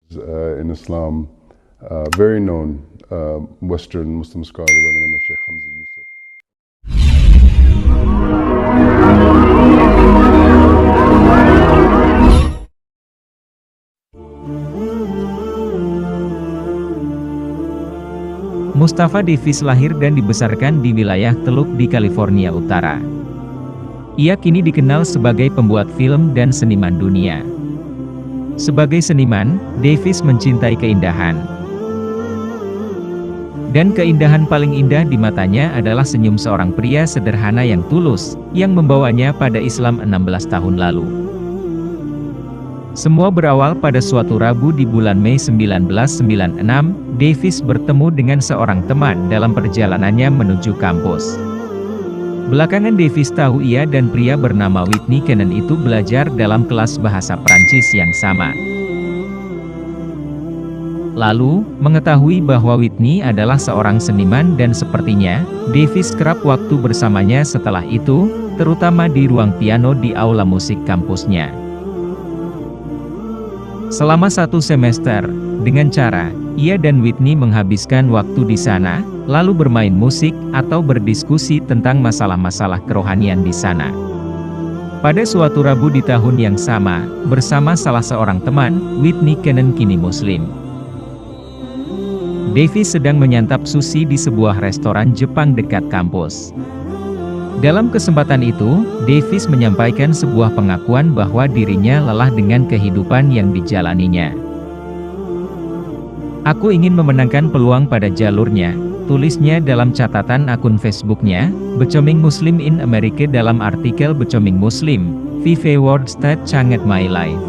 In Islam, very known Western Muslim scholar by the name of Sheikh Hamza Yusuf. Mustafa Davis lahir dan dibesarkan di wilayah Teluk di California Utara. Ia kini dikenal sebagai pembuat film dan seniman dunia. Sebagai seniman, Davis mencintai keindahan. Dan keindahan paling indah di matanya adalah senyum seorang pria sederhana yang tulus, yang membawanya pada Islam 16 tahun lalu. Semua berawal pada suatu Rabu di bulan Mei 1996, Davis bertemu dengan seorang teman dalam perjalanannya menuju kampus. Belakangan Davis tahu ia dan pria bernama Whitney Cannon itu belajar dalam kelas bahasa Prancis yang sama. Lalu, mengetahui bahwa Whitney adalah seorang seniman dan sepertinya, Davis kerap waktu bersamanya setelah itu, terutama di ruang piano di aula musik kampusnya. Selama 1 semester, dengan cara, ia dan Whitney menghabiskan waktu di sana, lalu bermain musik, atau berdiskusi tentang masalah-masalah kerohanian di sana. Pada suatu Rabu di tahun yang sama, bersama salah seorang teman, Whitney Cannon kini Muslim. Davis sedang menyantap sushi di sebuah restoran Jepang dekat kampus. Dalam kesempatan itu, Davis menyampaikan sebuah pengakuan bahwa dirinya lelah dengan kehidupan yang dijalaninya. "Aku ingin memenangkan peluang pada jalurnya," tulisnya dalam catatan akun Facebooknya, Becoming Muslim in America dalam artikel Becoming Muslim, Vive World State Changed My Life.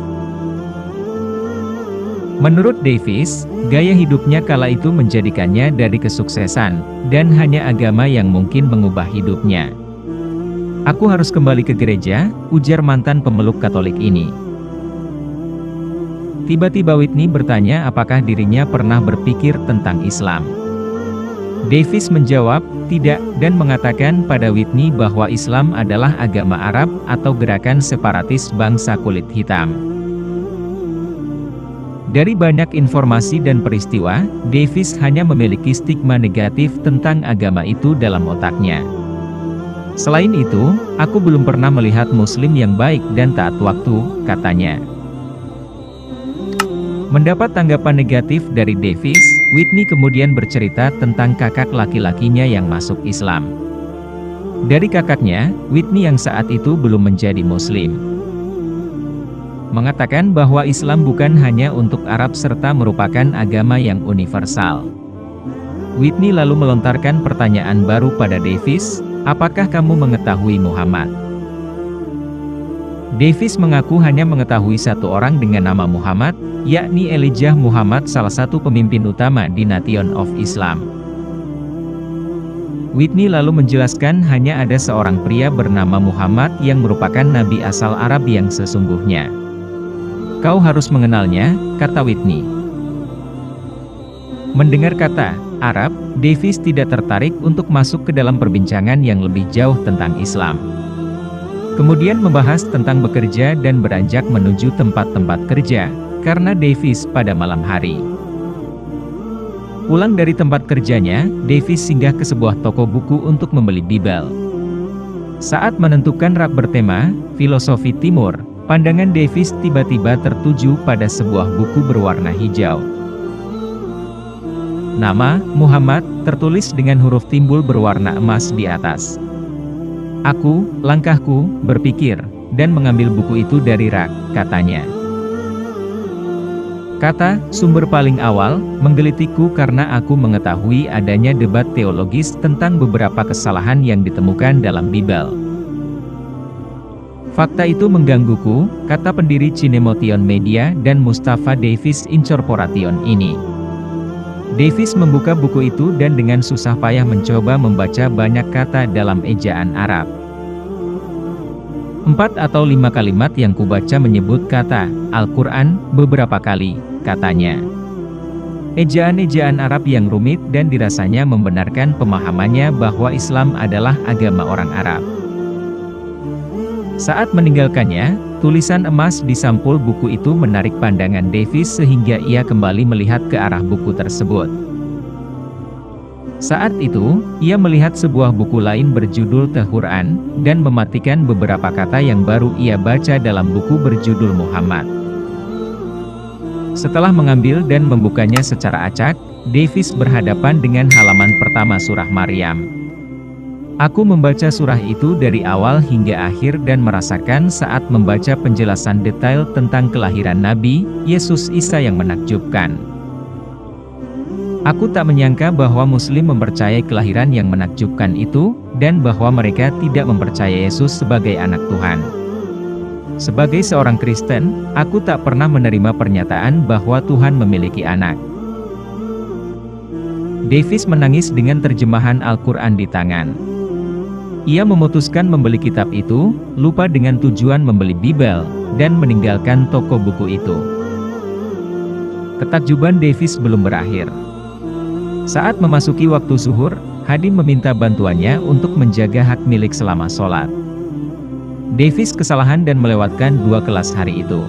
Menurut Davis, gaya hidupnya kala itu menjadikannya dari kesuksesan, dan hanya agama yang mungkin mengubah hidupnya. "Aku harus kembali ke gereja," ujar mantan pemeluk Katolik ini. Tiba-tiba Whitney bertanya apakah dirinya pernah berpikir tentang Islam. Davis menjawab, tidak, dan mengatakan pada Whitney bahwa Islam adalah agama Arab, atau gerakan separatis bangsa kulit hitam. Dari banyak informasi dan peristiwa, Davis hanya memiliki stigma negatif tentang agama itu dalam otaknya. "Selain itu, aku belum pernah melihat Muslim yang baik dan taat waktu," katanya. Mendapat tanggapan negatif dari Davis, Whitney kemudian bercerita tentang kakak laki-lakinya yang masuk Islam. Dari kakaknya, Whitney yang saat itu belum menjadi Muslim, mengatakan bahwa Islam bukan hanya untuk Arab serta merupakan agama yang universal. Whitney lalu melontarkan pertanyaan baru pada Davis, "Apakah kamu mengetahui Muhammad?" Davis mengaku hanya mengetahui satu orang dengan nama Muhammad, yakni Elijah Muhammad, salah satu pemimpin utama di Nation of Islam. Whitney lalu menjelaskan hanya ada seorang pria bernama Muhammad yang merupakan nabi asal Arab yang sesungguhnya. "Kau harus mengenalnya," kata Whitney. Mendengar kata Arab, Davis tidak tertarik untuk masuk ke dalam perbincangan yang lebih jauh tentang Islam. Kemudian membahas tentang bekerja dan beranjak menuju tempat-tempat kerja, karena Davis pada malam hari. Pulang dari tempat kerjanya, Davis singgah ke sebuah toko buku untuk membeli Bible. Saat menentukan rak bertema, Filosofi Timur, pandangan Davis tiba-tiba tertuju pada sebuah buku berwarna hijau. Nama, Muhammad, tertulis dengan huruf timbul berwarna emas di atas. Langkahku, berpikir, dan mengambil buku itu dari rak," katanya. Kata, "sumber paling awal," menggelitiku karena aku mengetahui adanya debat teologis tentang beberapa kesalahan yang ditemukan dalam Bible. "Fakta itu menggangguku," kata pendiri Cinemotion Media dan Mustafa Davis Incorporation ini. Davis membuka buku itu dan dengan susah payah mencoba membaca banyak kata dalam ejaan Arab. 4 atau 5 kalimat yang kubaca menyebut kata Al-Quran beberapa kali, katanya. Ejaan-ejaan Arab yang rumit dan dirasanya membenarkan pemahamannya bahwa Islam adalah agama orang Arab. Saat meninggalkannya, tulisan emas di sampul buku itu menarik pandangan Davis sehingga ia kembali melihat ke arah buku tersebut. Saat itu, ia melihat sebuah buku lain berjudul The Quran, dan mematikan beberapa kata yang baru ia baca dalam buku berjudul Muhammad. Setelah mengambil dan membukanya secara acak, Davis berhadapan dengan halaman pertama surah Maryam. Aku membaca surah itu dari awal hingga akhir dan merasakan saat membaca penjelasan detail tentang kelahiran Nabi Yesus Isa yang menakjubkan. Aku tak menyangka bahwa Muslim mempercayai kelahiran yang menakjubkan itu, dan bahwa mereka tidak mempercayai Yesus sebagai anak Tuhan. Sebagai seorang Kristen, aku tak pernah menerima pernyataan bahwa Tuhan memiliki anak. Davis menangis dengan terjemahan Al-Quran di tangan. Ia memutuskan membeli kitab itu, lupa dengan tujuan membeli Bible, dan meninggalkan toko buku itu. Ketakjuban Davis belum berakhir. Saat memasuki waktu zuhur, Hadim meminta bantuannya untuk menjaga hak milik selama sholat. Davis kesalahan dan melewatkan 2 kelas hari itu.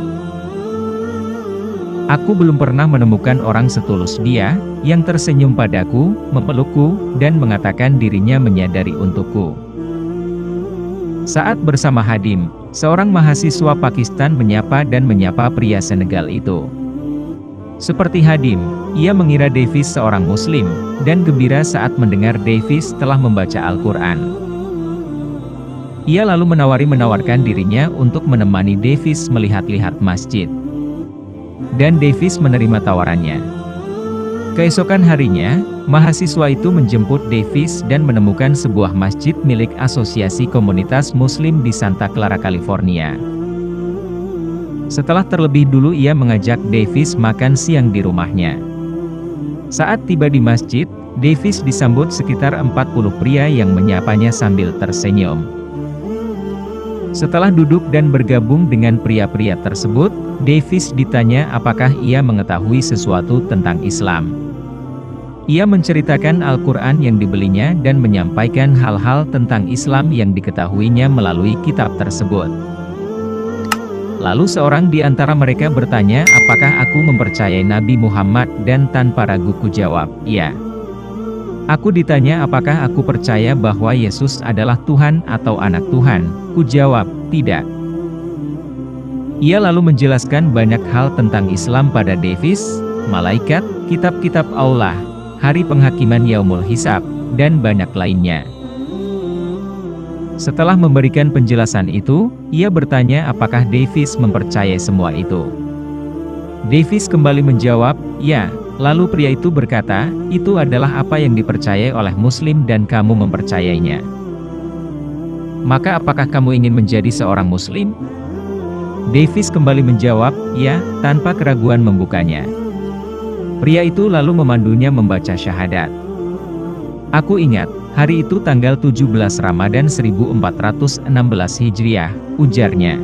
Aku belum pernah menemukan orang setulus dia, yang tersenyum padaku, memelukku, dan mengatakan dirinya menyadari untukku. Saat bersama Hadim, seorang mahasiswa Pakistan menyapa pria Senegal itu. Seperti Hadim, ia mengira Davis seorang Muslim, dan gembira saat mendengar Davis telah membaca Al-Quran. Ia lalu menawarkan dirinya untuk menemani Davis melihat-lihat masjid. Dan Davis menerima tawarannya. Keesokan harinya, mahasiswa itu menjemput Davis dan menemukan sebuah masjid milik Asosiasi Komunitas Muslim di Santa Clara, California. Setelah terlebih dulu ia mengajak Davis makan siang di rumahnya. Saat tiba di masjid, Davis disambut sekitar 40 pria yang menyapanya sambil tersenyum. Setelah duduk dan bergabung dengan pria-pria tersebut, Davis ditanya apakah ia mengetahui sesuatu tentang Islam. Ia menceritakan Al-Quran yang dibelinya dan menyampaikan hal-hal tentang Islam yang diketahuinya melalui kitab tersebut. Lalu seorang di antara mereka bertanya apakah aku mempercayai Nabi Muhammad, dan tanpa ragu ku jawab, "Iya." Aku ditanya apakah aku percaya bahwa Yesus adalah Tuhan atau anak Tuhan, ku jawab, "Tidak." Ia lalu menjelaskan banyak hal tentang Islam pada Davis, malaikat, kitab-kitab Allah, hari penghakiman Yaumul Hisab, dan banyak lainnya. Setelah memberikan penjelasan itu, ia bertanya apakah Davis mempercayai semua itu. Davis kembali menjawab, "Ya." Lalu pria itu berkata, "Itu adalah apa yang dipercayai oleh Muslim dan kamu mempercayainya. Maka apakah kamu ingin menjadi seorang Muslim?" Davis kembali menjawab, "Ya," tanpa keraguan membukanya. Pria itu lalu memandunya membaca syahadat. Aku ingat, hari itu tanggal 17 Ramadan 1416 Hijriah, ujarnya.